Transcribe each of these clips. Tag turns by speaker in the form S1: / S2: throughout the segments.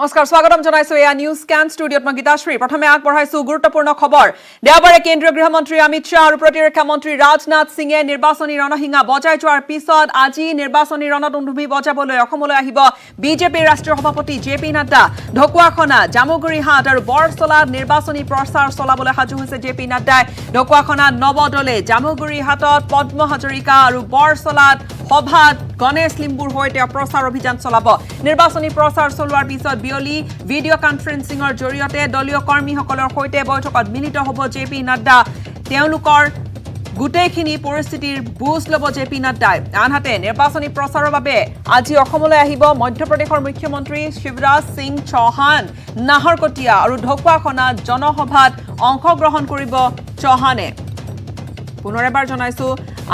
S1: নমস্কাৰ স্বাগতম জনাইছো এয়া নিউজ স্ক্যান ষ্টুডিঅত মই গীতাশ্ৰী প্ৰথমে আগবঢ়াইছো গুৰুত্বপূৰ্ণ খবৰ দেওবাৰে কেন্দ্ৰীয় গৃহমন্ত্ৰী অমিত শাহ আৰু প্ৰতিৰক্ষা মন্ত্ৰী ৰাজনাথ সিঙে নিৰ্বাচনী ৰণসিঙা বজাই যোৱাৰ পিছত আজি নিৰ্বাচনী ৰণদন্দুভি বজাবলৈ অসমলৈ আহিব বিজেপিৰ ৰাষ্ট্ৰীয় সভাপতি জেপি নাড্ডা ঢকুৱাখনা জামুগুৰিহাট আৰু বৰছলাত নিৰ্বাচনী প্ৰচাৰ চলাবলৈ সাজু হৈছে জেপি নাড্ডাই ঢকুৱাখনাত নৱদলে জামুগুৰিহাটত পদ্ম হাজৰিকা আৰু বৰছলাত সভাত গণেশ লিম্বুৰ হৈতে প্ৰচাৰ অভিযান চলাব নিৰ্বাচনী প্ৰচাৰ চলোৱাৰ পিছত বিয়লি ভিডিঅ কনফাৰেন্সিংৰ জৰিয়তে দলীয় কৰ্মীসকলৰ হৈতে বৈঠকত মিলিত হ'ব জেপি নাড্ডা তেওঁলোকৰ গুটেইখিনি পৰিস্থিতিৰ বুজ ল'ব জেপি নাড্ডাই আনহাতে নিৰ্বাচনী প্ৰচাৰৰ বাবে আজি অসমলৈ আহিব মধ্যপ্ৰদেশৰ মুখ্যমন্ত্ৰী শিৱৰাজ সিং চৌহান নাহৰকটীয়া আৰু ঢকুৱাখনাত জনসভাত অংশগ্ৰহণ কৰিব চৌহানে পুনৰ এবাৰ জনাইছো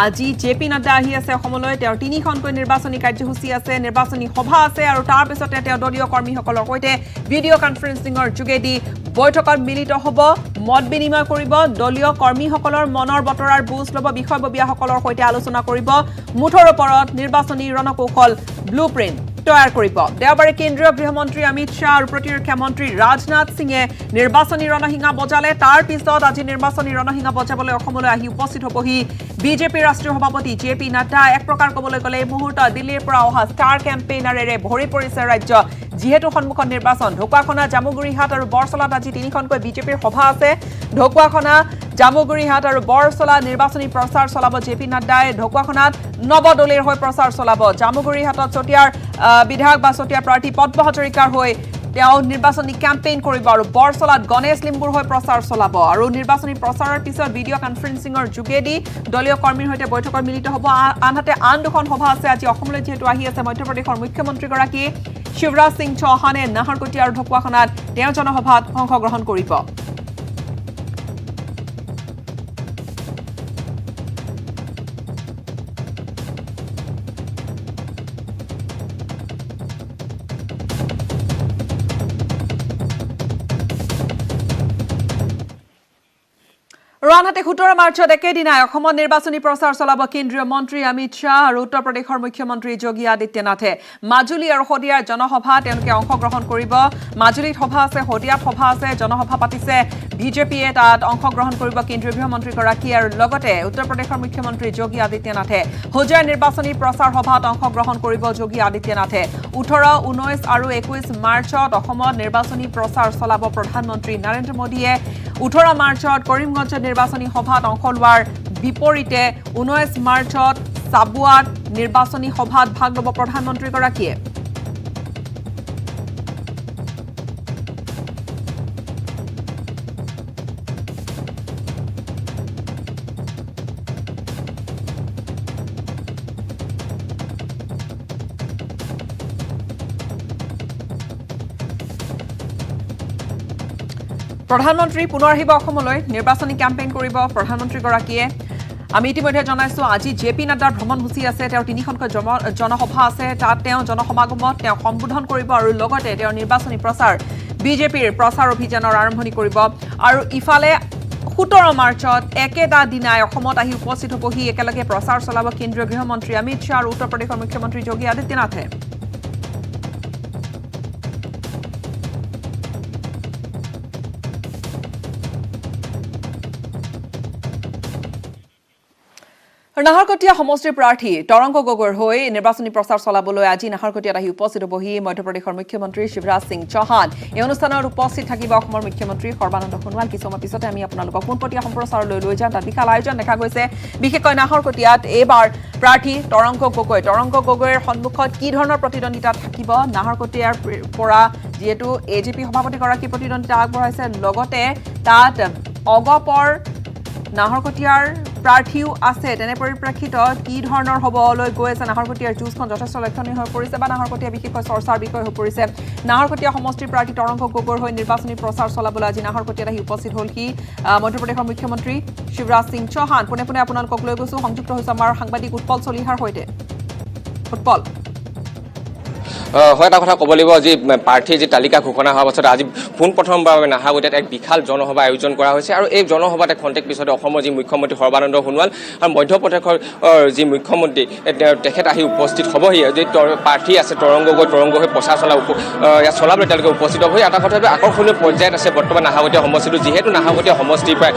S1: আজি জেপি নাড্ডা আহি আছে অসমলৈ তেওঁৰ তিনিখনকৈ নিৰ্বাচনী কাৰ্যসূচী আছে নিৰ্বাচনী সভা আছে আৰু তাৰ পিছতে তেওঁ দলীয় কৰ্মীসকলৰ সৈতে ভিডিঅ কনফাৰেন্সিংৰ যোগেদি বৈঠকত মিলিত হ'ব মত বিনিময় কৰিব দলীয় কৰ্মীসকলৰ মনৰ বতৰাৰ বুজ ল'ব বিষয়ববীয়াসকলৰ সৈতে আলোচনা কৰিব মুঠৰ ওপৰত নিৰ্বাচনী ৰণকৌশল ব্লুপ্ৰিণ্ট তৈয়াৰ কৰিব দেওবাৰে কেন্দ্ৰীয় গৃহমন্ত্ৰী অমিত শাহ আৰু প্ৰতিৰক্ষা মন্ত্ৰী ৰাজনাথ সিঙে নিৰ্বাচনী ৰণসিঙা বজালে তাৰ পিছত আজি নিৰ্বাচনী ৰণসিঙা বজাবলৈ অসমলৈ আহি উপস্থিত হ'বহি বিজেপিৰ ৰাষ্ট্ৰীয় সভাপতি জেপি নাড্ডা এক প্ৰকাৰ ক'বলৈ গ'লে এই মুহূৰ্তত দিল্লীৰ পৰা অহা ষ্টাৰ কেম্পেইনাৰেৰে ভৰি পৰিছে ৰাজ্য যিহেতু সন্মুখত নিৰ্বাচন ঢকুৱাখনা জামুগুৰিহাট আৰু বৰছলাত আজি তিনিখনকৈ বিজেপিৰ সভা আছে ঢকুৱাখনা জামুগুৰিহাট আৰু বৰছলাত নিৰ্বাচনী প্ৰচাৰ চলাব জেপি নাড্ডাই ঢকুৱাখনাত নৱদলীৰ হৈ প্ৰচাৰ চলাব জামুগুৰিহাটত চতিয়াৰ বিধায়ক বা চতিয়াৰ প্ৰাৰ্থী পদ্ম হাজৰিকাৰ হৈ তেওঁ নিৰ্বাচনী কেম্পেইন কৰিব আৰু বৰছলাত গণেশ লিম্বুৰ হৈ প্ৰচাৰ চলাব আৰু নিৰ্বাচনী প্ৰচাৰৰ পিছত ভিডিঅ কনফাৰেন্সিংৰ যোগেদি দলীয় কৰ্মীৰ সৈতে বৈঠকত মিলিত হ'ব আনহাতে আন দুখন সভা আছে আজি অসমলৈ যিহেতু আহি আছে মধ্যপ্ৰদেশৰ মুখ্যমন্ত্ৰীগৰাকী শিৱৰাজ সিং চৌহানে নাহৰকটীয়া আৰু ঢকুৱাখনাত তেওঁ জনসভাত অংশগ্ৰহণ কৰিব আনহাতে 17 মাৰ্চত একেদিনাই অসমত নিৰ্বাচনী প্ৰচাৰ চলাব কেন্দ্ৰীয় মন্ত্ৰী অমিত শাহ আৰু উত্তৰ প্ৰদেশৰ মুখ্যমন্ত্ৰী যোগী আদিত্যনাথে মাজুলী আৰু শদিয়াৰ জনসভা তেওঁলোকে অংশগ্ৰহণ কৰিব মাজুলীত সভা আছে শদিয়াত সভা আছে জনসভা পাতিছে বিজেপিয়ে তাত অংশগ্ৰহণ কৰিব কেন্দ্ৰীয় গৃহমন্ত্ৰীগৰাকী আৰু লগতে উত্তৰ প্ৰদেশৰ মুখ্যমন্ত্ৰী যোগী আদিত্যনাথে হোজাইৰ নিৰ্বাচনী প্ৰচাৰ সভাত অংশগ্ৰহণ কৰিব যোগী আদিত্যনাথে 18, 19 আৰু 21 মাৰ্চত অসমত নিৰ্বাচনী প্ৰচাৰ চলাব প্ৰধানমন্ত্ৰী নৰেন্দ্ৰ মোদীয়ে 18 মাৰ্চত কৰিমগঞ্জত নিৰ্বাচনী সভাত অংশ লোৱাৰ বিপৰীতে 19 মাৰ্চত চাবুৱাত নিৰ্বাচনী সভাত ভাগ ল'ব প্ৰধানমন্ত্ৰীগৰাকীয়ে প্ৰধানমন্ত্ৰী পুনৰ আহিব অসমলৈ নিৰ্বাচনী কেম্পেইন কৰিব প্ৰধানমন্ত্ৰীগৰাকীয়ে আমি ইতিমধ্যে জনাইছো আজি জেপি নাড্ডাৰ ভ্ৰমণসূচী আছে তেওঁৰ তিনিখনকৈ জনসভা আছে তাত তেওঁ জনসমাগমত তেওঁ সম্বোধন কৰিব আৰু লগতে তেওঁৰ নিৰ্বাচনী প্ৰচাৰ বিজেপিৰ প্ৰচাৰ অভিযানৰ আৰম্ভণি কৰিব আৰু ইফালে 17 মাৰ্চত একেটা দিনাই অসমত আহি উপস্থিত হ'বহি একেলগে প্ৰচাৰ চলাব কেন্দ্ৰীয় গৃহমন্ত্ৰী অমিত শাহ আৰু উত্তৰ প্ৰদেশৰ মুখ্যমন্ত্ৰী যোগী আদিত্যনাথে নাহৰকটীয়া সমষ্টিৰ প্ৰাৰ্থী তৰংগ গগৈৰ হৈ নিৰ্বাচনী প্ৰচাৰ চলাবলৈ আজি নাহৰকটীয়াত আহি উপস্থিত হ'বহি মধ্যপ্ৰদেশৰ মুখ্যমন্ত্ৰী শিৱৰাজ সিং চৌহান এই অনুষ্ঠানত উপস্থিত থাকিব অসমৰ মুখ্যমন্ত্ৰী সৰ্বানন্দ সোণোৱাল কিছু সময় পিছতে আমি আপোনালোকক পোনপটীয়া সম্প্ৰচাৰলৈ লৈ যাম তাত বিশাল আয়োজন দেখা গৈছে বিশেষকৈ নাহৰকটীয়াত এইবাৰ প্ৰাৰ্থী তৰংগ গগৈৰ সন্মুখত কি ধৰণৰ প্ৰতিদ্বন্দ্বিতা থাকিব নাহৰকটীয়াৰ পৰা যিহেতু এজেপি সভাপতিগৰাকী প্ৰতিদ্বন্দ্বিতা আগবঢ়াইছে লগতে তাত অগপৰ নাহৰকটীয়াৰ প্ৰাৰ্থীও আছে তেনে পৰিপ্ৰেক্ষিতত কি ধৰণৰ হ'বলৈ গৈ আছে নাহৰকটীয়াৰ যুঁজখন যথেষ্ট লক্ষণীয় হৈ পৰিছে বা নাহৰকটীয়া বিশেষকৈ চৰ্চাৰ বিষয় হৈ পৰিছে নাহৰকটীয়া সমষ্টিৰ প্ৰাৰ্থী তৰংগ গগৈৰ হৈ নিৰ্বাচনী প্ৰচাৰ চলাবলৈ আজি নাহৰকটীয়াত আহি উপস্থিত হ'ল কি মধ্যপ্ৰদেশৰ মুখ্যমন্ত্ৰী শিৱৰাজ সিং চৌহান পোনে পোনে আপোনালোকক লৈ গৈছো সংযুক্ত হৈছে আমাৰ সাংবাদিক উৎপল চলিহাৰ সৈতে উৎপল
S2: হয়, এটা কথা ক'ব লাগিব যি প্ৰাৰ্থীৰ যি তালিকা ঘোষণা হোৱাৰ পাছত আজি পোনপ্ৰথমবাৰৰ বাবে নাহাৰগতিত এক বিশাল জনসভা আয়োজন কৰা হৈছে আৰু এই জনসভাত খন্তেক পিছতে অসমৰ যি মুখ্যমন্ত্ৰী সৰ্বানন্দ সোণোৱাল আৰু মধ্যপ্ৰদেশৰ যি মুখ্যমন্ত্ৰী তেখেত আহি উপস্থিত হ'বহি যি প্ৰাৰ্থী আছে তৰংগ হৈ প্ৰচাৰ চলাবলৈ তেওঁলোকে উপস্থিত হৈ এটা কথা আকৰ্ষণীয় পৰ্যায়ত আছে বৰ্তমান নাহাৰগতীয়া সমষ্টিটো যিহেতু নাহাৰগতীয়া সমষ্টিৰ পৰাই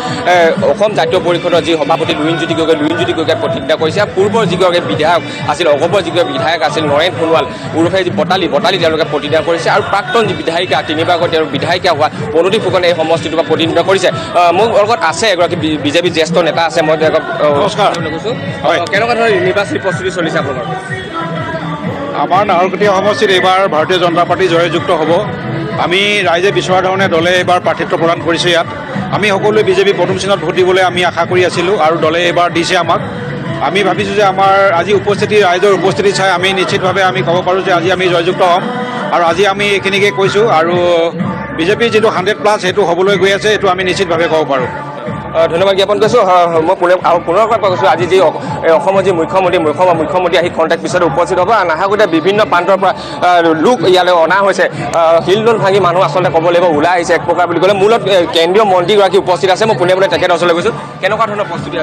S2: অসম জাতীয় পৰিষদৰ যি সভাপতি লুৰিণজ্যোতি গগৈয়ে প্ৰতিনিধিত্ব কৰিছে পূৰ্বৰ যিগৰাকী বিধায়ক আছিল অগপৰ যিগৰাকী বিধায়ক আছিল নৰেন সোণোৱাল ওৰফে যি বটালি তেওঁলোকে প্ৰতিনিধিত্ব কৰিছে আৰু প্ৰাক্তন যি বিধায়িকা তিনিবাৰকৈ তেওঁৰ বিধায়িকা হোৱা প্ৰণতি ফুকনে এই সমষ্টিটোৰ পৰা প্ৰতিনিধিত্ব কৰিছে মোৰ লগত আছে এগৰাকী বিজেপি জ্যেষ্ঠ নেতা আছে মই
S3: নমস্কাৰ
S2: কেনেকুৱা ধৰণৰ নিৰ্বাচনী প্ৰস্তুতি চলিছে আপোনালোকৰ
S3: আমাৰ নাহৰকটীয়া সমষ্টিত এইবাৰ ভাৰতীয় জনতা পাৰ্টি জয়যুক্ত হ'ব আমি ৰাইজে বিচৰা ধৰণে দলে এইবাৰ প্ৰাৰ্থিত্ব প্ৰদান কৰিছে ইয়াত আমি সকলোৱে বিজেপি প্ৰথম চিনত ভোট দিবলৈ আমি আশা কৰি আছিলোঁ আৰু দলে এইবাৰ দিছে আমাক আমি ভাবিছোঁ যে আমাৰ আজি ৰাইজৰ উপস্থিতি চাই আমি নিশ্চিতভাৱে আমি ক'ব পাৰোঁ যে আজি আমি জয়যুক্ত হ'ম আৰু আজি আমি এইখিনিকে কৈছোঁ আৰু বিজেপিৰ যিটো 100+ সেইটো হ'বলৈ গৈ আছে এইটো আমি নিশ্চিতভাৱে ক'ব পাৰোঁ
S2: ধন্যবাদ জ্ঞাপন কৰিছোঁ মই পুনৰ কৈছোঁ আজি যি অসমৰ যি মুখ্যমন্ত্ৰী আহি খন্তেক পিছতে উপস্থিত হ'ব আৰু নাহাৰগতীয়া বিভিন্ন প্ৰান্তৰ পৰা লোক ইয়ালৈ অনা হৈছে শিলডল ভাঙি মানুহ আচলতে ক'ব লাগিব ওলাই আহিছে এক প্ৰকাৰ বুলি ক'লে মূলত কেন্দ্ৰীয় মন্ত্ৰীগৰাকী উপস্থিত আছে মই পোনে তেখেতৰ ওচৰলৈ গৈছোঁ কেনেকুৱা ধৰণৰ প্ৰস্তুতি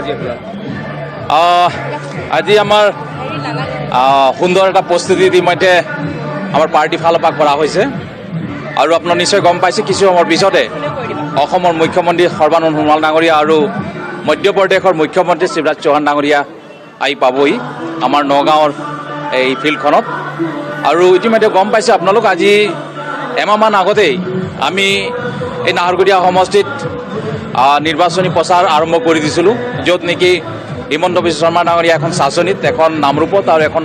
S4: আজি আমাৰ সুন্দৰ এটা প্ৰস্তুতি ইতিমধ্যে আমাৰ পাৰ্টিৰ ফালৰ পৰা কৰা হৈছে আৰু আপোনাৰ নিশ্চয় গম পাইছে কিছু সময়ৰ পিছতে অসমৰ মুখ্যমন্ত্ৰী সৰ্বানন্দ সোণোৱাল ডাঙৰীয়া আৰু মধ্যপ্ৰদেশৰ মুখ্যমন্ত্ৰী শিৱৰাজ চৌহান ডাঙৰীয়া আহি পাবহি আমাৰ নগাঁৱৰ এই ফিল্ডখনত আৰু ইতিমধ্যে গম পাইছে আপোনালোক আজি এমাহমান আগতেই আমি এই নাহৰকটীয়া সমষ্টিত নিৰ্বাচনী প্ৰচাৰ আৰম্ভ কৰি দিছিলোঁ য'ত নেকি হিমন্ত বিশ্ব শৰ্মা ডাঙৰীয়া এখন চাচনিত এখন নামৰূপত আৰু এখন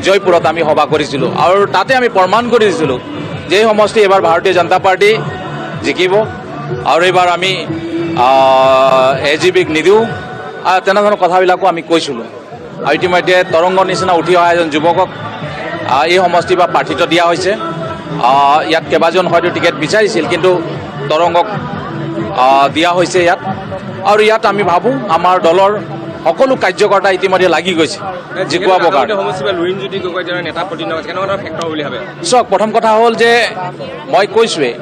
S4: জয়পুৰত আমি সভা কৰিছিলোঁ আৰু তাতে আমি প্ৰমাণ কৰি দিছিলোঁ যে এই সমষ্টি এইবাৰ ভাৰতীয় জনতা পাৰ্টি জিকিব আৰু এইবাৰ আমি AGPক নিদিওঁ তেনেধৰণৰ কথাবিলাকো আমি কৈছিলোঁ আৰু ইতিমধ্যে তৰংগৰ নিচিনা উঠি অহা এজন যুৱকক এই সমষ্টিৰ পৰা প্ৰাৰ্থিত্ব দিয়া হৈছে ইয়াত কেইবাজন হয়তো টিকেট বিচাৰিছিল কিন্তু তৰংগক দিয়া হৈছে ইয়াত আৰু ইয়াত আমি ভাবোঁ আমাৰ দলৰ সকলো কাৰ্যকৰ্তা ইতিমধ্যে লাগি গৈছে জিকুৱাবৰ কাৰণে চাওক প্ৰথম কথা হ'ল যে মই কৈছোঁৱেই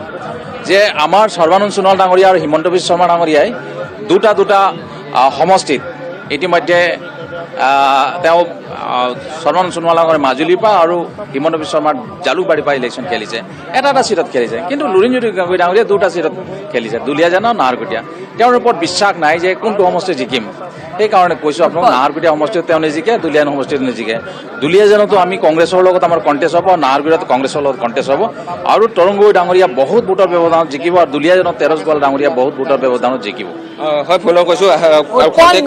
S4: যে আমাৰ সৰ্বানন্দ সোণোৱাল ডাঙৰীয়া আৰু হিমন্ত বিশ্ব শৰ্মা ডাঙৰীয়াই দুটা সমষ্টিত ইতিমধ্যে তেওঁ সৰ্বানন্দ সোণোৱাল ডাঙৰীয়া মাজুলীৰ পৰা আৰু হিমন্ত বিশ্ব শৰ্মাৰ জালুকবাৰীৰ পৰা ইলেকশ্যন খেলিছে এটা চিটত খেলিছে কিন্তু লুৰিণজ্যোতি গগৈ ডাঙৰীয়া দুটা চিটত খেলিছে দুলীয়াজান আৰু নাহৰকটীয়া তেওঁৰ ওপৰত বিশ্বাস নাই যে কোনটো সমষ্টি জিকিম সেইকাৰণে কৈছোঁ আপোনাক নাহৰকটীয়া সমষ্টিত তেওঁ নিজিকে দুলীয়াজান সমষ্টিত নিজিকে দুলীয়াজানতো আমি কংগ্ৰেছৰ লগত আমাৰ কণ্টেষ্ট হ'ব নাহৰকটীয়াত কংগ্ৰেছৰ লগত কণ্টেষ্ট হ'ব আৰু তৰংগৈ ডাঙৰীয়া বহুত ভোটৰ ব্যৱধানত জিকিব আৰু দুলীয়াজানত তেৰছ গোৱাল ডাঙৰীয়া বহুত ভোটৰ ব্যৱধানত জিকিব
S2: হয় পুনৰ কৈছোঁ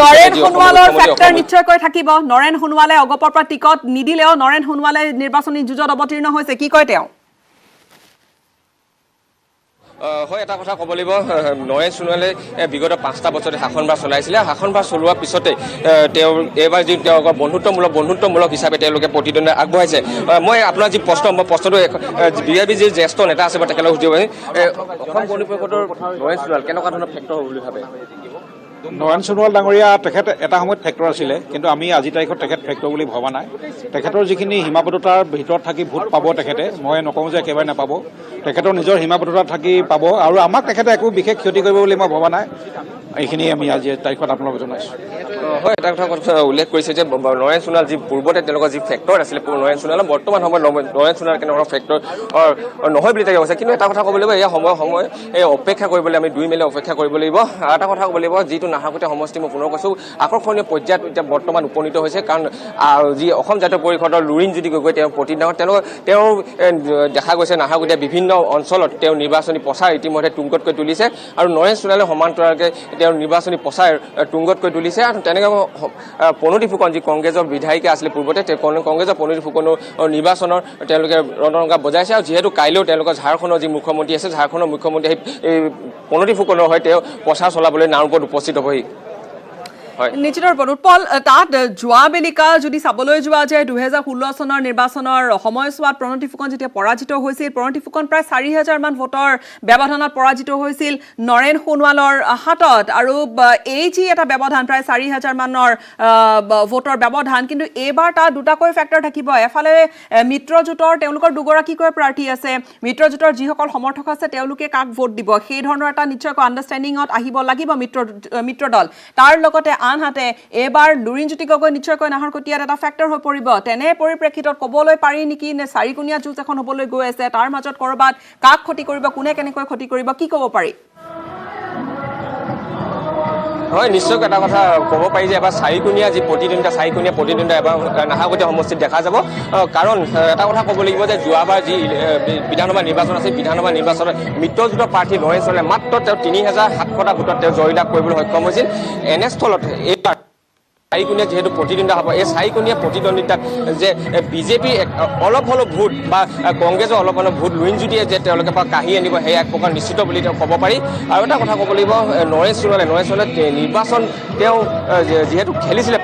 S1: নৰেন সোণোৱালৰ ফেক্টৰ নিশ্চয়কৈ থাকিব নৰেন সোণোৱালে অগপৰ পৰা টিকট নিদিলেও নৰেন সোণোৱালে নিৰ্বাচনী যুঁজত অৱতীৰ্ণ হৈছে কি কয় তেওঁ
S2: হয় এটা কথা ক'ব লাগিব নৰেন সোণোৱালে বিগত 5টা বছৰতে শাসনভাৰ চলাইছিলে শাসনভাৰ চলোৱাৰ পিছতে তেওঁ এইবাৰ যি তেওঁলোকৰ বন্ধুত্বমূলক হিচাপে তেওঁলোকে প্ৰতিদ্বন্দ্বিতা আগবঢ়াইছে মই আপোনাৰ যি প্ৰশ্নটো বিজেপিৰ যি জ্যেষ্ঠ নেতা আছে মই তেখেতক সুধিব অসম গণ পৰিষদৰ নৰেন সোণোৱাল কেনেকুৱা ধৰণৰ ফেক্টৰ হ'ব বুলি ভাবে
S3: নৰেন সোণোৱাল ডাঙৰীয়া তেখেত এটা সময়ত ফেক্টৰ আছিলে কিন্তু আমি আজি তাৰিখত তেখেত ফেক্টৰ বুলি ভবা নাই তেখেতৰ যিখিনি সীমাবদ্ধতাৰ ভিতৰত থাকি ভোট পাব তেখেতে মই নকওঁ যে একেবাৰে নাপাব তেখেতৰ নিজৰ সীমাবদ্ধতাত থাকি পাব আৰু আমাক তেখেতে একো বিশেষ ক্ষতি কৰিব বুলি মই ভবা নাই এইখিনি আমি আজি তাৰিখত আপোনালোকক জনাইছোঁ
S2: হয় এটা কথা উল্লেখ কৰিছে যে নৰেন সোণোৱাল যি পূৰ্বতে তেওঁলোকৰ যি ফেক্টৰ আছিলে নৰেন সোণোৱালৰ বৰ্তমান সময়ত নৰেন সোণোৱাল কেনেকুৱা ফেক্টৰ নহয় বুলি তেওঁ কৈছে কিন্তু এটা কথা ক'ব লাগিব এয়া সময় এই অপেক্ষা কৰিবলৈ আমি 2 মেলি অপেক্ষা কৰিব লাগিব আৰু এটা কথা ক'ব লাগিব যিটো নাহৰকটীয়া সমষ্টি মই পুনৰ কৈছোঁ আকৰ্ষণীয় পৰ্যায়ত এতিয়া বৰ্তমান উপনীত হৈছে কাৰণ যি অসম জাতীয় পৰিষদৰ লুৰিণজ্যোতি গগৈ তেওঁ প্ৰতিনিধিত্ব তেওঁ দেখা গৈছে নাহৰকটীয়া বিভিন্ন অঞ্চলত তেওঁ নিৰ্বাচনী প্ৰচাৰ ইতিমধ্যে তুংগতকৈ তুলিছে আৰু নৰেন সোণোৱালে সমান্তৰালকৈ তেওঁৰ নিৰ্বাচনী প্ৰচাৰ তুংগতকৈ তুলিছে আৰু তেনেকৈ প্ৰণতি ফুকন যি কংগ্ৰেছৰ বিধায়িকা আছিলে পূৰ্বতে কংগ্ৰেছৰ প্ৰণতি ফুকনৰ নিৰ্বাচনৰ তেওঁলোকে ৰণৰঙ্গা বজাইছে আৰু যিহেতু কাইলৈও তেওঁলোকৰ ঝাৰখণ্ডৰ যি মুখ্যমন্ত্ৰী আছে ঝাৰখণ্ডৰ মুখ্যমন্ত্ৰী এই প্ৰণতি ফুকনৰ হৈ তেওঁ প্ৰচাৰ চলাবলৈ নামৰূপত উপস্থিত হ'বহি
S1: নিশ্চিত ৰূপত উৎপল তাত যোৱা বেলিকা যদি চাবলৈ যোৱা যায় 2016 চনৰ নিৰ্বাচনৰ সময়ছোৱাত প্ৰণতি ফুকন যেতিয়া পৰাজিত হৈছিল প্ৰণতি ফুকন প্ৰায় 4000 মান ভোটৰ ব্যৱধানত পৰাজিত হৈছিল নৰেন সোণোৱালৰ হাতত আৰু এই যি এটা ব্যৱধান প্ৰায় 4000 মানৰ ভোটৰ ব্যৱধান কিন্তু এইবাৰ তাত দুটাকৈ ফেক্টৰ থাকিব এফালে মিত্ৰজোঁটৰ তেওঁলোকৰ দুগৰাকীকৈ প্ৰাৰ্থী আছে মিত্ৰজোঁটৰ যিসকল সমৰ্থক আছে তেওঁলোকে কাক ভোট দিব সেই ধৰণৰ এটা নিশ্চয়কৈ আণ্ডাৰষ্টেণ্ডিঙত আহিব লাগিব মিত্ৰদল তাৰ লগতে আনহাতে এবাৰ লুৰিণজ্যোতি গগৈ নিশ্চয়কৈ নাহৰকটীয়াত এটা ফেক্টৰ হৈ পৰিব তেনে পৰিপ্ৰেক্ষিতত ক'বলৈ পাৰি নেকি নে চাৰিকোণীয়া যুঁজ এখন হ'বলৈ গৈ আছে তাৰ মাজত কৰবাত কাক ক্ষতি কৰিব কোনে কেনেকৈ ক্ষতি কৰিব কি ক'ব পাৰি
S2: হয় নিশ্চয়কৈ এটা কথা ক'ব পাৰি যে এবাৰ চাৰিকোণীয়া যি প্ৰতিদ্বন্দ্বিতা এবাৰ নাহৰকটীয়া সমষ্টিত দেখা যাব কাৰণ এটা কথা ক'ব লাগিব যে যোৱাবাৰ যি বিধানসভা নিৰ্বাচন আছিল বিধানসভা নিৰ্বাচনত মিত্ৰজোঁটৰ প্ৰাৰ্থী নৰেন সোণোৱালে মাত্ৰ তেওঁ 3700টা ভোটত তেওঁ জয়লাভ কৰিবলৈ সক্ষম হৈছিল এনেস্থলত এইবাৰ চাৰিকোণীয়া যিহেতু প্ৰতিদ্বন্দ্বিতা হ'ব এই চাৰিকোণীয়া প্ৰতিদ্বন্দ্বিতাত যে বিজেপি অলপ হ'লেও ভোট বা কংগ্ৰেছৰ অলপ হ'লেও ভোট লুৰিণজ্যোতিয়ে যে তেওঁলোকে পৰা কাঢ়ি আনিব সেয়া এক প্ৰকাৰ নিশ্চিত বুলি তেওঁ ক'ব পাৰি আৰু এটা কথা ক'ব লাগিব নৰেন সোণোৱালে নিৰ্বাচন তেওঁ যিহেতু খেলিছিলে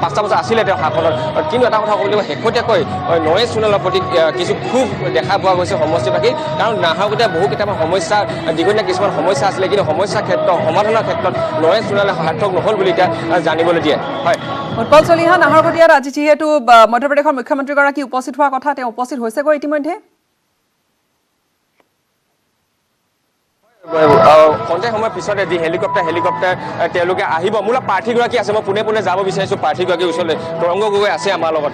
S2: পাঁচটা বছৰ আছিলে তেওঁ শাসনত কিন্তু এটা কথা ক'ব লাগিব শেহতীয়াকৈ নৰেন সোণোৱালৰ প্ৰতি কিছু ক্ষোভ দেখা পোৱা গৈছে সমষ্টিবাসী কাৰণ নাহৰকটীয়াত বহু কেইটামান সমস্যা দীঘলীয়া কিছুমান সমস্যা আছিলে কিন্তু সমস্যাৰ ক্ষেত্ৰত সমাধানৰ ক্ষেত্ৰত নৰেন সোণোৱালে সাৰ্থক নহ'ল বুলি এতিয়া জানিবলৈ দিয়ে
S1: উৎপল চলিহা নাহৰকটীয়াত আজি যিহেতু মধ্যপ্ৰদেশৰ মুখ্যমন্ত্ৰীগৰাকী উপস্থিত হোৱাৰ কথা তেওঁ উপস্থিত হৈছেগৈ ইতিমধ্যে
S2: সন্ধিয়া সময়ৰ পিছতে যি হেলিকপ্টাৰ তেওঁলোকে আহিব মূল প্ৰাৰ্থীগৰাকী আছে মই পোনে পোনে যাব বিচাৰিছোঁ প্ৰাৰ্থীগৰাকীৰ ওচৰলৈ তৰংগ গগৈ আছে আমাৰ লগত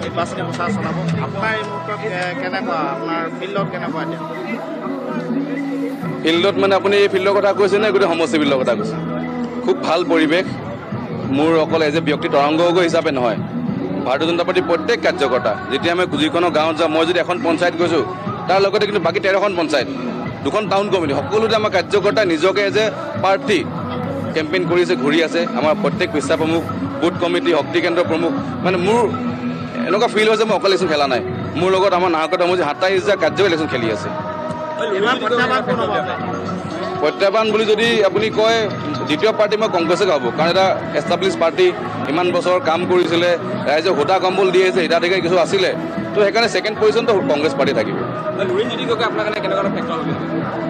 S5: নিৰ্বাচনী প্ৰচাৰ চলাব আপোনাৰ এই মুহূৰ্তত কেনেকুৱা আপোনাৰ ফিল্ডত কেনেকুৱা এতিয়া
S6: ফিল্ডত মানে আপুনি এই ফিল্ডৰ কথা কৈছে নে গোটেই সমষ্টি ফিল্ডৰ কথা কৈছে খুব ভাল পৰিৱেশ মোৰ অকল এজ এ ব্যক্তি তৰংগ গগৈ হিচাপে নহয় ভাৰতীয় জনতা পাৰ্টীৰ প্ৰত্যেক কাৰ্যকৰ্তা যেতিয়া আমি যিকোনো গাঁৱত যাওঁ মই যদি এখন পঞ্চায়ত গৈছোঁ তাৰ লগতে কিন্তু বাকী 13খন পঞ্চায়ত 2খন টাউন কমিটি সকলোতে আমাৰ কাৰ্যকৰ্তাই নিজকে এজ এ প্ৰাৰ্থী কেম্পেইন কৰিছে ঘূৰি আছে আমাৰ প্ৰত্যেক পৃষ্ঠা প্ৰমুখ বুথ কমিটি শক্তি কেন্দ্ৰ প্ৰমুখ মানে মোৰ এনেকুৱা ফিল হৈছে মই অকল ইলেকশ্যন খেলা নাই মোৰ লগত আমাৰ নাহৰকটীয়া সমষ্টি 27টা কাৰ্যকৰী ইলেকশ্যন খেলি আছে প্ৰত্যাহ্বান বুলি যদি আপুনি কয় দ্বিতীয় পাৰ্টি মই কংগ্ৰেছে গাব কাৰণ এটা এষ্টাব্লিছ পাৰ্টি ইমান বছৰ কাম কৰিছিলে ৰাইজে হোটা কম্বল দি আহিছে হিতাধিকাৰী কিছু আছিলে তো সেইকাৰণে ছেকেণ্ড পজিশ্যনটো কংগ্ৰেছ পাৰ্টি থাকিব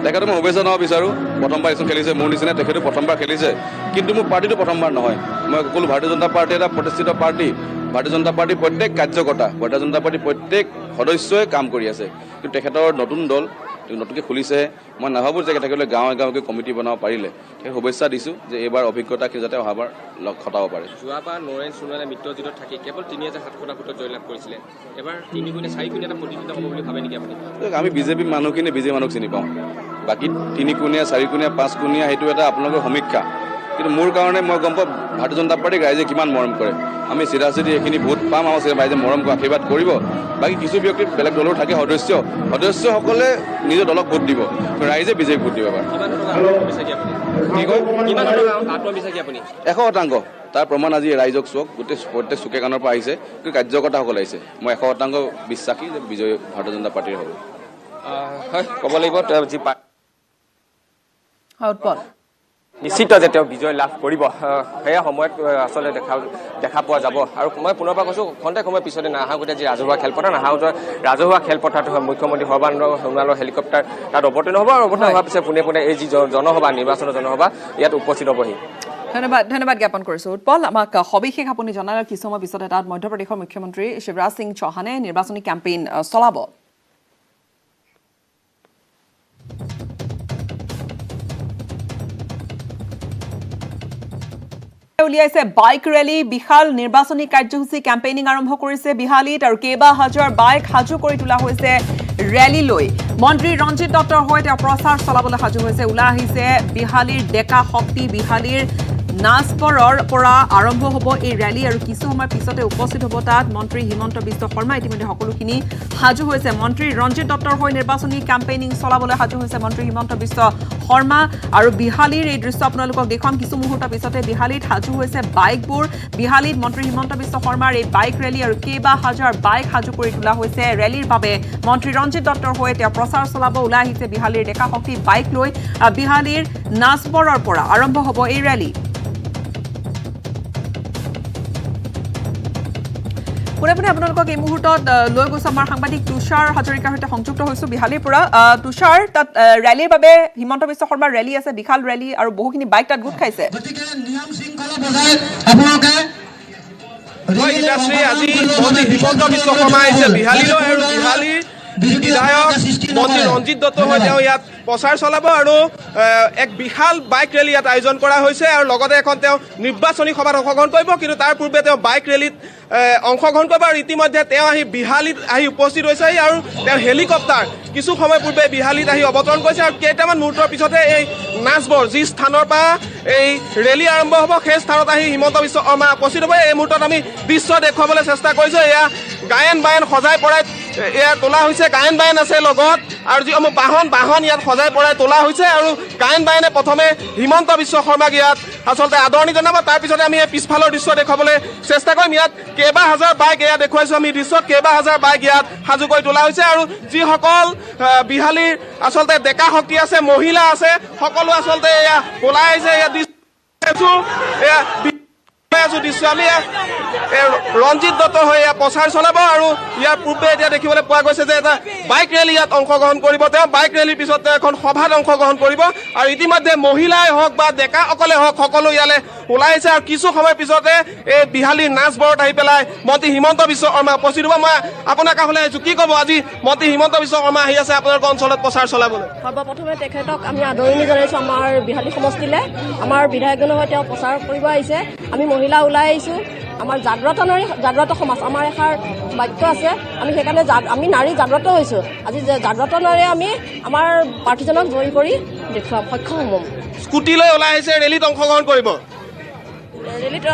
S6: তেখেতে মই শুভেচ্ছা জনাব বিচাৰোঁ প্ৰথমবাৰ ইলেকশ্যন খেলিছে মোৰ নিচিনা তেখেতে প্ৰথমবাৰ খেলিছে কিন্তু মোৰ পাৰ্টিটো প্ৰথমবাৰ নহয় মই ক'লো ভাৰতীয় জনতা পাৰ্টি এটা প্ৰতিষ্ঠিত পাৰ্টি ভাৰতীয় জনতা পাৰ্টিৰ প্ৰত্যেক কাৰ্যকৰ্তা ভাৰতীয় জনতা পাৰ্টিৰ প্ৰত্যেক সদস্যই কাম কৰি আছে কিন্তু তেখেতৰ নতুন দল নতুনকৈ খুলিছেহে মই নাভাবোঁ যে তেখেতলৈ গাঁৱে গাঁৱে কমিটি বনাব পাৰিলে সেই শুভেচ্ছা দিছোঁ যে এইবাৰ অভিজ্ঞতা যাতে অহাবাৰ লগ খটাব পাৰে
S2: যোৱাবাৰ নৰেন সোণোৱালে মিত্ৰজোঁটত থাকি কেৱল 3700টা ভোটত জয়লাভ কৰিছিলে এবাৰ 3 চাৰিকোণীয়া এটা প্ৰতিদ্বন্দ্বিতা হ'ব বুলি ভাবে নেকি আপুনি
S6: আমি বিজেপি মানুহখিনি বিজেপি মানুহক চিনি পাওঁ বাকী 3কোণীয়া 4কোণীয়া 5কোণীয়া সেইটো এটা আপোনালোকৰ সমীক্ষা কিন্তু মোৰ কাৰণে মই গম পাওঁ ভাৰতীয় জনতা পাৰ্টিক ৰাইজে কিমান মৰম কৰে আমি চিধা এইখিনি ভোট পাম আৰু ৰাইজে মৰম আশীৰ্বাদ কৰিব বাকী কিছু ব্যক্তি বেলেগ দলৰ থাকে সদস্যসকলে নিজৰ দলক ভোট দিব ৰাইজে বিজেপিক ভোট দিব এবাৰ 100% তাৰ প্ৰমাণ আজি ৰাইজক চোৱক গোটেই প্ৰত্যেক চুকে কাণৰ পৰা আহিছে কিন্তু কাৰ্যকৰ্তাসকল আহিছে মই 100% বিশ্বাসী যে বিজয় ভাৰতীয় জনতা পাৰ্টিৰ হ'ব
S2: হয় ক'ব লাগিব যি
S1: উৎপল
S2: নিশ্চিত যে তেওঁ বিজয় লাভ কৰিব সেয়া সময়ত আচলতে দেখা পোৱা যাব আৰু মই পুনৰবাৰ কৈছোঁ খন্তেক সময়ৰ পিছতে নাহৰকটীয়া যি ৰাজহুৱা খেলপথাৰ ৰাজহুৱা খেলপথাৰত মুখ্যমন্ত্ৰী সৰ্বানন্দ সোণোৱালৰ হেলিকপ্টাৰ তাত অৱতীৰ্ণ হ'ব আৰু অৱতীৰ্ণ হোৱাৰ পিছত পোনে পোনে এই যি জনসভা নিৰ্বাচনৰ জনসভা ইয়াত উপস্থিত হ'বহি
S1: ধন্যবাদ জ্ঞাপন কৰিছোঁ উৎপল আমাক সবিশেষ আপুনি জনালে কিছু সময় পিছতে তাত মধ্যপ্ৰদেশৰ মুখ্যমন্ত্ৰী শিৱৰাজ সিং চৌহানে নিৰ্বাচনী কেম্পেইন চলাব উলিয়াইছে বাইক ৰেলী বিশাল নিৰ্বাচনী কাৰ্যসূচী কেম্পেইনিং আৰম্ভ কৰিছে বিহালীত আৰু কেইবা হাজাৰ বাইক সাজু কৰি তোলা হৈছে ৰেলীলৈ মন্ত্ৰী ৰঞ্জিত দত্তৰ হৈ তেওঁ প্ৰচাৰ চলাবলৈ সাজু হৈছে ওলাই আহিছে বিহালীৰ ডেকা শক্তি বিহালীৰ নাচপৰৰ পৰা আৰম্ভ হ'ব এই ৰেলী আৰু কিছু সময়ৰ পিছতে উপস্থিত হ'ব তাত মন্ত্ৰী হিমন্ত বিশ্ব শৰ্মা ইতিমধ্যে সকলোখিনি সাজু হৈছে মন্ত্ৰী ৰঞ্জিত দত্তৰ হৈ নিৰ্বাচনী কেম্পেইনিং চলাবলৈ সাজু হৈছে মন্ত্ৰী হিমন্ত বিশ্ব শৰ্মা আৰু বিহালীৰ এই দৃশ্য আপোনালোকক দেখুৱাম কিছু মুহূৰ্তৰ পিছতে বিহালীত সাজু হৈছে বাইকবোৰ বিহালীত মন্ত্ৰী হিমন্ত বিশ্ব শৰ্মাৰ এই বাইক ৰেলী আৰু কেইবা হাজাৰ বাইক সাজু কৰি তোলা হৈছে ৰেলীৰ বাবে মন্ত্ৰী ৰঞ্জিত দত্তৰ হৈ তেওঁ প্ৰচাৰ চলাব ওলাই আহিছে বিহালীৰ ডেকা শক্তি বাইক লৈ বিহালীৰ নাচপৰৰ পৰা আৰম্ভ হ'ব এই ৰেলী পুনে পুনে আপোনালোকক এই মুহূৰ্তত লৈ গৈছে আমাৰ সাংবাদিক তুষাৰ হাজৰিকাৰ সৈতে সংযুক্ত হৈছো বিহালীৰ পৰা তুষাৰ তাত ৰেলীৰ বাবে হিমন্ত বিশ্ব শৰ্মাৰ ৰেলী আছে বিশাল ৰেলী আৰু বহুখিনি বাইক তাত গোট খাইছে
S7: গতিকে নিয়ম শৃংখলা বজাই আপোনালোকে
S5: আজি মন্ত্ৰী হিমন্ত বিশ্ব শৰ্মা আহিছে বিহালীলৈ আৰু বিহালীৰ বিধায়ক মন্ত্ৰী ৰঞ্জিত দত্ত হৈ তেওঁ ইয়াত প্ৰচাৰ চলাব আৰু এক বিশাল বাইক ৰেলী ইয়াত আয়োজন কৰা হৈছে আৰু লগতে এখন তেওঁ নিৰ্বাচনী সভাত অংশগ্ৰহণ কৰিব কিন্তু তাৰ পূৰ্বে তেওঁ বাইক ৰেলীত অংশগ্ৰহণ কৰিব আৰু ইতিমধ্যে তেওঁ আহি বিহালীত আহি উপস্থিত হৈছে আৰু তেওঁ হেলিকপ্টাৰ কিছু সময় পূৰ্বে বিহালীত আহি অৱতৰণ কৰিছে আৰু কেইটামান মুহূৰ্তৰ পিছতে এই নাচবৰ যি স্থানৰ পৰা এই ৰেলী আৰম্ভ হ'ব সেই স্থানত আহি হিমন্ত বিশ্ব শৰ্মা উপস্থিত হ'ব এই মুহূৰ্তত আমি দৃশ্য দেখুৱাবলৈ চেষ্টা কৰিছোঁ এয়া গায়ন বায়ন সজাই পৰাই এয়া তোলা হৈছে গায়ন বায়ন আছে লগত আৰু যিসমূহ বাহন ইয়াত সজাই পৰাই তোলা হৈছে আৰু গায়ন বায়নে প্ৰথমে হিমন্ত বিশ্ব শৰ্মাক ইয়াত আচলতে আদৰণি জনাব তাৰপিছতে আমি এই পিছফালৰ দৃশ্য দেখুৱাবলৈ চেষ্টা কৰিম ইয়াত কেইবা হাজাৰ বাইক এয়া দেখুৱাইছোঁ আমি দৃশ্যত কেইবা হাজাৰ বাইক ইয়াত সাজু কৰি তোলা হৈছে আৰু যিসকল বিহালীৰ আচলতে ডেকা শক্তি আছে মহিলা আছে সকলো আচলতে এয়া ওলাই আহিছে এয়া দৃশ্য এয়া দৃশ্য আমি ৰঞ্জিত দত্ত হৈ এয়া প্ৰচাৰ চলাব আৰু ইয়াৰ পূৰ্বে এতিয়া দেখিবলৈ পোৱা গৈছে যে এটা বাইক ৰেলী ইয়াত অংশগ্ৰহণ কৰিব তেওঁ বাইক ৰেলীৰ পিছত এখন সভাত অংশগ্ৰহণ কৰিব আৰু ইতিমধ্যে মহিলাই হওক বা ডেকাসকলে হওক সকলো ইয়ালৈ ওলাই আহিছে আৰু কিছু সময়ৰ পিছতে এই বিহালীৰ নাচবৰত আহি পেলাই মন্ত্ৰী হিমন্ত বিশ্ব শৰ্মা উপস্থিত হ'ব মই আপোনাৰ কাষলৈ আহিছোঁ কি ক'ব আজি মন্ত্ৰী হিমন্ত বিশ্ব শৰ্মা আহি আছে আপোনালোকৰ অঞ্চলত প্ৰচাৰ চলাবলৈ
S8: সৰ্বপ্ৰথমে তেখেতক আমি আদৰণি জনাইছোঁ আমাৰ বিহালী সমষ্টিলৈ আমাৰ বিধায়কজনৰ হৈ তেওঁ প্ৰচাৰ কৰিব আহিছে আমি মহিলা ওলাই আহিছোঁ আমাৰ জাগ্ৰত সমাজ আমাৰ এষাৰ বাক্য আছে আমি সেইকাৰণে আমি নাৰী জাগ্ৰত হৈছোঁ আজি জাগ্ৰত নাৰীয়ে আমি আমাৰ প্ৰাৰ্থীজনক জয়ী কৰি দেখুৱাম সক্ষম হ'ম
S5: স্কুটিলৈ ওলাই আহিছে ৰেলীত অংশগ্ৰহণ কৰিব
S8: ৰেলীত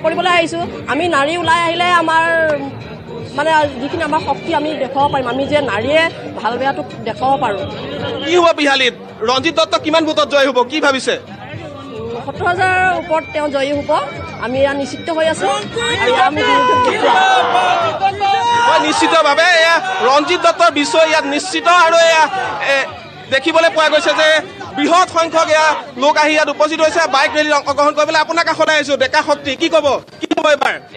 S8: কৰিবলৈ আহিছোঁ আমি নাৰী ওলাই আহিলে আমাৰ মানে যিখিনি আমাৰ শক্তি আমি দেখুৱাব পাৰিম আমি যে নাৰীয়ে ভাল বেয়াটো দেখুৱাব পাৰোঁ
S5: কি হ'ব বিহালীত ৰঞ্জিত দত্ত কিমান ভোটত জয়ী হ'ব কি ভাবিছে
S8: 70,000 ওপৰত তেওঁ জয়ী হ'ব আমি ইয়াত নিশ্চিত হৈ আছোঁ আৰু আমি
S5: নিশ্চিতভাৱে এয়া ৰঞ্জিত দত্তৰ বিষয় ইয়াত নিশ্চিত আৰু এয়া দেখিবলৈ পোৱা গৈছে যে বৃহৎ সংখ্যক এয়া লোক আহি ইয়াত উপস্থিত হৈছে বাইক ৰেলীত অংশগ্ৰহণ কৰিবলৈ আপোনাৰ কাষলৈ আহিছোঁ ডেকা শক্তি কি ক'ব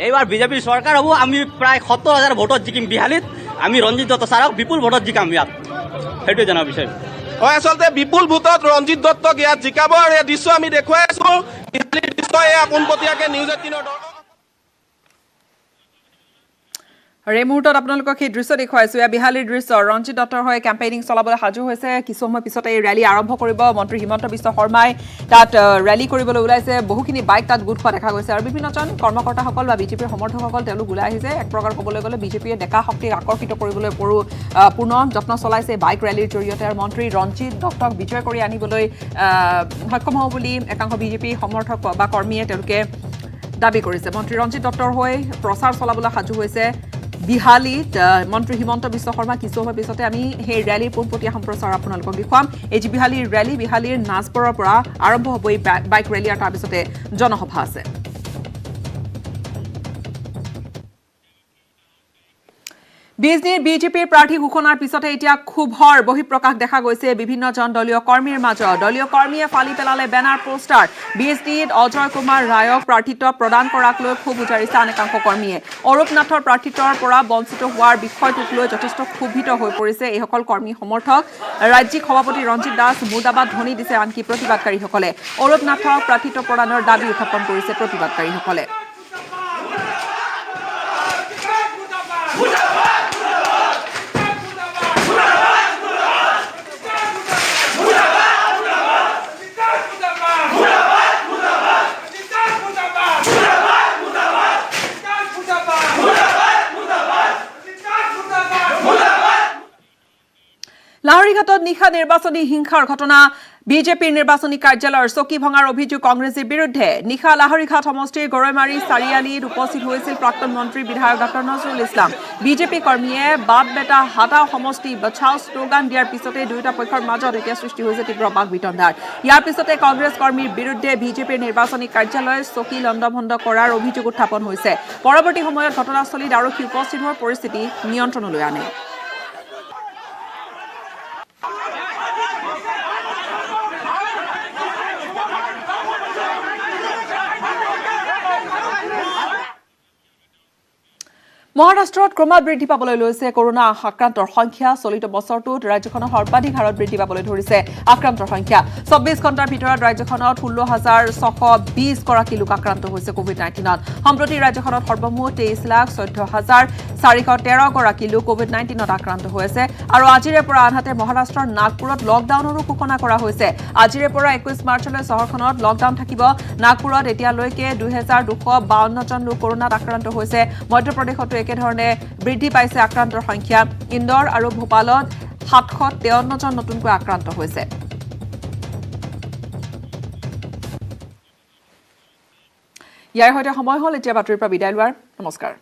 S9: এইবাৰ বিজেপিৰ চৰকাৰ হ'ব আমি প্ৰায় 70,000 ভোটত জিকিম বিহালীত আমি ৰঞ্জিত দত্ত ছাৰক বিপুল ভোটত জিকাম ইয়াত সেইটোৱে জনাব বিচাৰিম
S5: হয় আচলতে বিপুল ভোটত ৰঞ্জিত দত্তক ইয়াত জিকাব আৰু এই দৃশ্য আমি দেখুৱাই আছোঁ বিহালীৰ দৃশ্য এয়া পোনপটীয়াকৈ নিউজ 18
S1: আৰু এই মুহূৰ্তত আপোনালোকক সেই দৃশ্য দেখুৱাইছোঁ এয়া বিহালীৰ দৃশ্য ৰঞ্জিত দত্তৰ হৈ কেম্পেইনিং চলাবলৈ সাজু হৈছে কিছু সময় পিছতে এই ৰেলী আৰম্ভ কৰিব মন্ত্ৰী হিমন্ত বিশ্ব শৰ্মাই তাত ৰেলী কৰিবলৈ ওলাইছে বহুখিনি বাইক তাত গোট খোৱা দেখা গৈছে আৰু বিভিন্নজন কৰ্মকৰ্তাসকল বা বিজেপিৰ সমৰ্থকসকল তেওঁলোক ওলাই আহিছে এক প্ৰকাৰ ক'বলৈ গ'লে বিজেপিয়ে ডেকা শক্তিক আকৰ্ষিত কৰিবলৈ পূৰ্ণ যত্ন চলাইছে বাইক ৰেলীৰ জৰিয়তে আৰু মন্ত্ৰী ৰঞ্জিত দত্তক বিজয় কৰি আনিবলৈ সক্ষম হ'ব বুলি একাংশ বিজেপি সমৰ্থক বা কৰ্মীয়ে তেওঁলোকে দাবী কৰিছে মন্ত্ৰী ৰঞ্জিত দত্তৰ হৈ প্ৰচাৰ চলাবলৈ সাজু হৈছে বিহালীত মন্ত্ৰী হিমন্ত বিশ্ব শৰ্মা কিছু সময় পিছতে আমি সেই ৰেলীৰ পোনপটীয়া সম্প্ৰচাৰ আপোনালোকক দেখুৱাম এই যি বিহালীৰ ৰেলী বিহালীৰ নাচবৰৰ পৰা আৰম্ভ হ'ব এই বাইক ৰেলী আৰু তাৰপিছতে জনসভা আছে বিজেপিৰ প্ৰাৰ্থী ঘোষণাৰ পিছতে এতিয়া ক্ষোভৰ বহিঃপ্ৰকাশ দেখা গৈছে বিভিন্নজন দলীয় কৰ্মীৰ মাজত দলীয় কৰ্মীয়ে ফালি পেলালে বেনাৰ পোষ্টাৰ বিএছটিত অজয় কুমাৰ ৰায়ক প্ৰাৰ্থিত্ব প্ৰদান কৰাক লৈ ক্ষোভ উজাৰিছে আন একাংশ কৰ্মীয়ে অৰূপ নাথৰ প্ৰাৰ্থিত্বৰ পৰা বঞ্চিত হোৱাৰ বিষয়টোক লৈ যথেষ্ট ক্ষোভিত হৈ পৰিছে এইসকল কৰ্মী সমৰ্থক ৰাজ্যিক সভাপতি ৰঞ্জিত দাস মুৰ্দাবাদ ধ্বনি দিছে আনকি প্ৰতিবাদকাৰীসকলে অৰূপ নাথক প্ৰাৰ্থিত্ব প্ৰদানৰ দাবী উত্থাপন কৰিছে প্ৰতিবাদকাৰীসকলে লাহৰীঘাটত নিশা নিৰ্বাচনী হিংসাৰ ঘটনা বিজেপিৰ নিৰ্বাচনী কাৰ্যালয়ৰ চকী ভঙাৰ অভিযোগ কংগ্ৰেছৰ বিৰুদ্ধে নিশা লাহৰীঘাট সমষ্টিৰ গৰৈমাৰী চাৰিআলিত উপস্থিত হৈছিল প্ৰাক্তন মন্ত্ৰী বিধায়ক ডক্টৰ নজৰুল ইছলাম বিজেপি কৰ্মীয়ে বাপ বেটা হাটাও সমষ্টি বচাও শ্লোগান দিয়াৰ পিছতে দুয়োটা পক্ষৰ মাজত এতিয়া সৃষ্টি হৈছে তীব্ৰ বাক বিতণ্ডাৰ ইয়াৰ পিছতে কংগ্ৰেছ কৰ্মীৰ বিৰুদ্ধে বিজেপিৰ নিৰ্বাচনী কাৰ্যালয় চকী লণ্ডভণ্ড কৰাৰ অভিযোগ উত্থাপন হৈছে পৰৱৰ্তী সময়ত ঘটনাস্থলীত আৰক্ষী উপস্থিত হোৱাৰ পৰিস্থিতি নিয়ন্ত্ৰণলৈ আনে মহাৰাষ্ট্ৰত ক্ৰমাৎ বৃদ্ধি পাবলৈ লৈছে কৰোনা আক্ৰান্তৰ সংখ্যা চলিত বছৰটোত ৰাজ্যখনত সৰ্বাধিক হাৰত বৃদ্ধি পাবলৈ ধৰিছে আক্ৰান্তৰ সংখ্যা 24 ঘণ্টাৰ ভিতৰত ৰাজ্যখনত 16,620 গৰাকী লোক আক্ৰান্ত হৈছে কোভিড-19ত সম্প্ৰতি ৰাজ্যখনত সৰ্বমুঠ 23,14,413 গৰাকী লোক কোভিড-19ত আক্ৰান্ত হৈছে আৰু আজিৰে পৰা আনহাতে মহাৰাষ্ট্ৰৰ নাগপুৰত লকডাউনৰো ঘোষণা কৰা হৈছে আজিৰে পৰা 21 মাৰ্চলৈ চহৰখনত লকডাউন থাকিব নাগপুৰত এতিয়ালৈকে 2,252 জন লোক কৰোনাত আক্ৰান্ত হৈছে মধ্যপ্ৰদেশত একেধৰণে বৃদ্ধি পাইছে আক্ৰান্তৰ সংখ্যা ইন্দোৰ আৰু ভোপালত 753 জন নতুনকৈ আক্ৰান্ত হৈছে ইয়াৰ সৈতে সময় হ'ল এতিয়া বাতৰিৰ পৰা বিদায় লোৱাৰ নমস্কাৰ